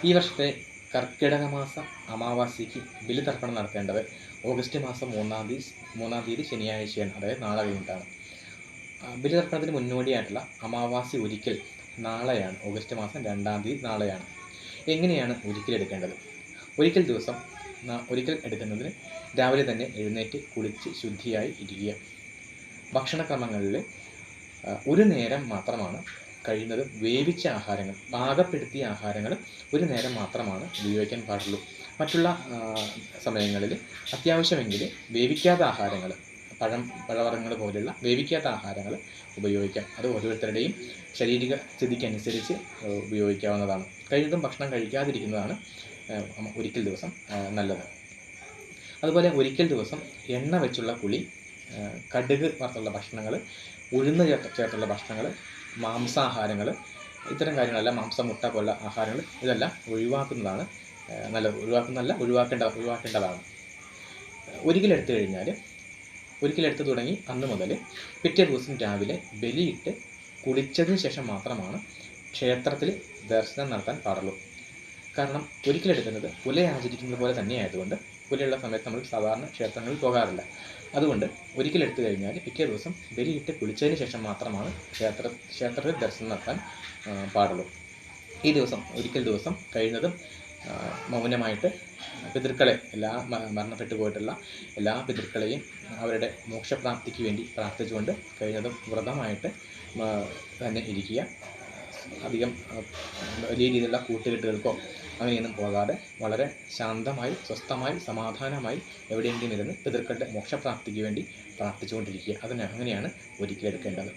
ഈ വർഷത്തെ കർക്കിടക മാസ അമാവാസിക്ക് ബലിതർപ്പണം നടത്തേണ്ടത് ഓഗസ്റ്റ് മാസം 3-ാം തീയതി ശനിയാഴ്ചയാണ്, അതായത് നാളെ കഴിഞ്ഞിട്ടാണ്. ബലിതർപ്പണത്തിന് മുന്നോടിയായിട്ടുള്ള അമാവാസി ഒരിക്കൽ നാളെയാണ്, ഓഗസ്റ്റ് മാസം 2-ാം തീയതി നാളെയാണ്. എങ്ങനെയാണ് ഒരിക്കൽ എടുക്കേണ്ടത്? ഒരിക്കൽ എടുക്കുന്നതിന് രാവിലെ തന്നെ എഴുന്നേറ്റ് കുളിച്ച് ശുദ്ധിയായി ഇരിക്കുക. ഭക്ഷണക്രമങ്ങളിൽ ഒരു നേരം മാത്രമാണ്, കഴിയുന്നതും വേവിച്ച ആഹാരങ്ങൾ, പാകപ്പെടുത്തിയ ആഹാരങ്ങൾ ഒരു നേരം മാത്രമാണ് ഉപയോഗിക്കാൻ പാടുള്ളൂ. മറ്റുള്ള സമയങ്ങളിൽ അത്യാവശ്യമെങ്കിൽ വേവിക്കാത്ത ആഹാരങ്ങൾ, പഴവർഗ്ഗങ്ങൾ പോലുള്ള വേവിക്കാത്ത ആഹാരങ്ങൾ ഉപയോഗിക്കാം. അത് ഓരോരുത്തരുടെയും ശാരീരിക സ്ഥിതിക്കനുസരിച്ച് ഉപയോഗിക്കാവുന്നതാണ്. കഴിയുന്നതും ഭക്ഷണം കഴിക്കാതിരിക്കുന്നതാണ് ഒരിക്കൽ ദിവസം നല്ലത്. അതുപോലെ ഒരിക്കൽ ദിവസം എണ്ണ വെച്ചുള്ള കുളി, കടുക് വറുത്തുള്ള ഭക്ഷണങ്ങൾ, ഉഴുന്ന് ചേർത്തുള്ള ഭക്ഷണങ്ങൾ, മാംസാഹാരങ്ങൾ, ഇത്തരം കാര്യങ്ങളെല്ലാം, മാംസമുട്ട പോലുള്ള ആഹാരങ്ങൾ, ഇതെല്ലാം ഒഴിവാക്കുന്നതാണ് നല്ലത്. ഒഴിവാക്കേണ്ടതാണ്. ഒരിക്കലെടുത്ത് തുടങ്ങി അന്ന് മുതൽ പിറ്റേ ദിവസം രാവിലെ ബലിയിട്ട് കുളിച്ചതിന് ശേഷം മാത്രമാണ് ക്ഷേത്രത്തിൽ ദർശനം നടത്താൻ പാടുള്ളൂ. കാരണം ഒരിക്കലെടുക്കുന്നത് പുല ആചരിക്കുന്നത് പോലെ തന്നെയായതുകൊണ്ട് പുലയുള്ള സമയത്ത് നമ്മൾ സാധാരണ ക്ഷേത്രങ്ങളിൽ പോകാറില്ല. അതുകൊണ്ട് ഒരിക്കലെടുത്തു കഴിഞ്ഞാൽ പിറ്റേ ദിവസം ബലിയിട്ട് കുളിച്ചതിന് ശേഷം മാത്രമാണ് ക്ഷേത്രത്തിൽ ദർശനം നടത്താൻ പാടുള്ളൂ. ഈ ഒരിക്കൽ ദിവസം കഴിയുന്നതും മൗനമായിട്ട് പിതൃക്കളെ, മരണപ്പെട്ടു പോയിട്ടുള്ള എല്ലാ പിതൃക്കളെയും അവരുടെ മോക്ഷപ്രാപ്തിക്ക് വേണ്ടി പ്രാർത്ഥിച്ചുകൊണ്ട് കഴിയുന്നതും വ്രതമായിട്ട് തന്നെ ഇരിക്കുക. അധികം വലിയ രീതിയിലുള്ള കൂട്ടുകെട്ടുകൾക്കോ അങ്ങനെയൊന്നും പോകാതെ വളരെ ശാന്തമായി, സ്വസ്ഥമായി, സമാധാനമായി എവിടെയെങ്കിലും ഇരുന്ന് പിതൃക്കളുടെ മോക്ഷപ്രാപ്തിക്ക് വേണ്ടി പ്രാർത്ഥിച്ചുകൊണ്ടിരിക്കുക. അങ്ങനെയാണ് ഒരിക്കലെടുക്കേണ്ടത്.